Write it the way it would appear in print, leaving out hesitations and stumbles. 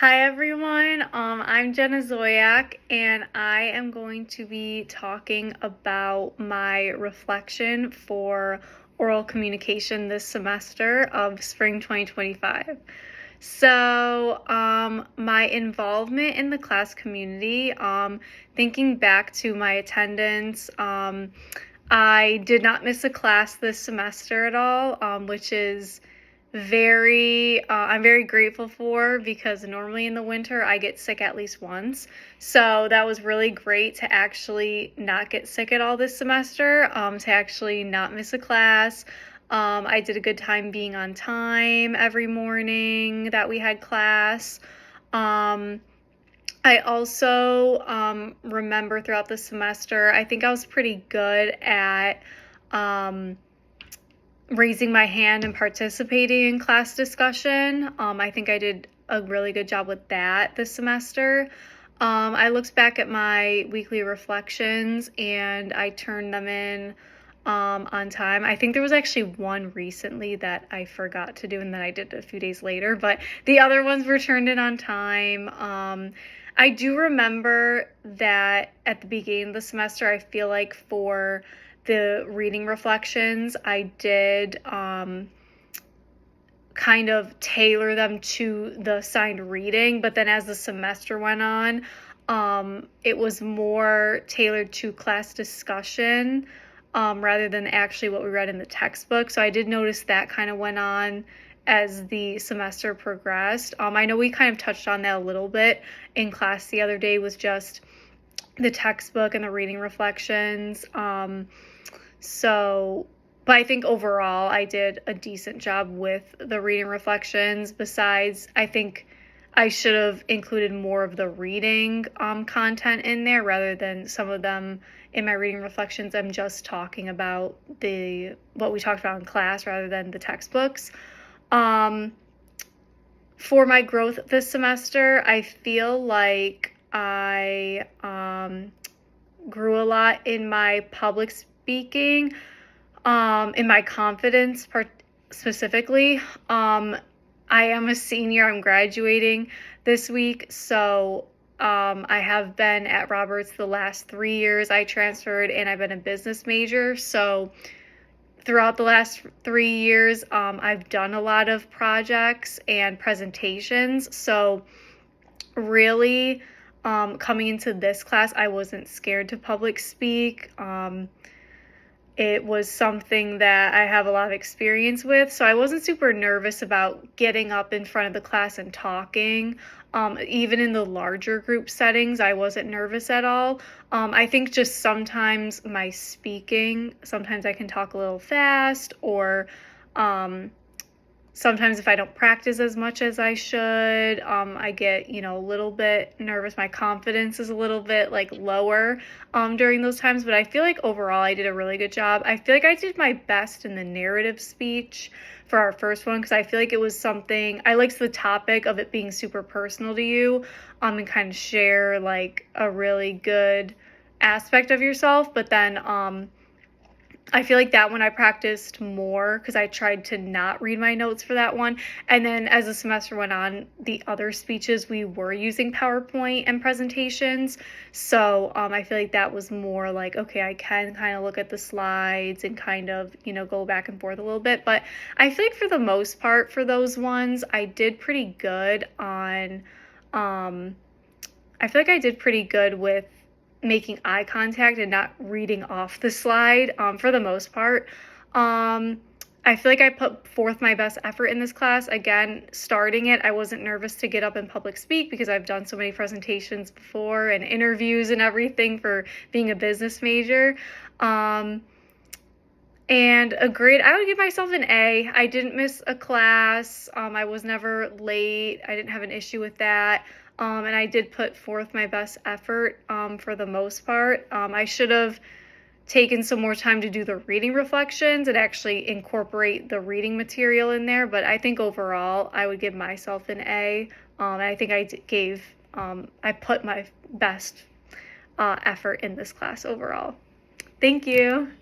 Hi everyone, I'm Jenna Zoyak and I am going to be talking about my reflection for oral communication this semester of spring 2025. My involvement in the class community, thinking back to my attendance, I did not miss a class this semester at all, which is I'm very grateful for, because normally in the winter I get sick at least once. So that was really great to actually not get sick at all this semester, to actually not miss a class. I did a good time being on time every morning that we had class. I also remember throughout the semester, I think I was pretty good at raising my hand and participating in class discussion. I think I did a really good job with that this semester. I looked back at my weekly reflections and I turned them in on time. I think there was actually one recently that I forgot to do and then I did a few days later, but the other ones were turned in on time. I do remember that at the beginning of the semester, I feel like for the reading reflections, I did kind of tailor them to the assigned reading, but then as the semester went on, it was more tailored to class discussion rather than actually what we read in the textbook. So I did notice that kind of went on as the semester progressed. I know we kind of touched on that a little bit in class the other day with just the textbook and the reading reflections. But I think overall I did a decent job with the reading reflections. Besides, I think I should have included more of the reading content in there rather than some of them in my reading reflections. I'm just talking about what we talked about in class rather than the textbooks. For my growth this semester, I feel like I grew a lot in my public speaking, in my confidence specifically. I am a senior. I'm graduating this week, so I have been at Roberts the last 3 years. I transferred and I've been a business major, so throughout the last 3 years, I've done a lot of projects and presentations. So really, coming into this class, I wasn't scared to public speak. It was something that I have a lot of experience with, so I wasn't super nervous about getting up in front of the class and talking. Even in the larger group settings, I wasn't nervous at all. I think just sometimes my speaking, sometimes I can talk a little fast, or sometimes if I don't practice as much as I should, I get, a little bit nervous. My confidence is a little bit lower during those times, but I feel like overall I did a really good job. I feel like I did my best in the narrative speech for our first one, because I feel like it was something, I liked the topic of it being super personal to you, and kind of share a really good aspect of yourself. But then I feel like that one I practiced more because I tried to not read my notes for that one. And then as the semester went on, the other speeches we were using PowerPoint and presentations. So I feel like that was more okay, I can kind of look at the slides and kind of, go back and forth a little bit. But I feel like for the most part, for those ones, I did pretty good on, I feel like I did pretty good with making eye contact and not reading off the slide, for the most part. I feel like I put forth my best effort in this class. Again, starting it, I wasn't nervous to get up and public speak because I've done so many presentations before and interviews and everything for being a business major. And a grade, I would give myself an A. I didn't miss a class. I was never late. I didn't have an issue with that. And I did put forth my best effort for the most part. I should have taken some more time to do the reading reflections and actually incorporate the reading material in there. But I think overall, I would give myself an A. And I think I put my best effort in this class overall. Thank you.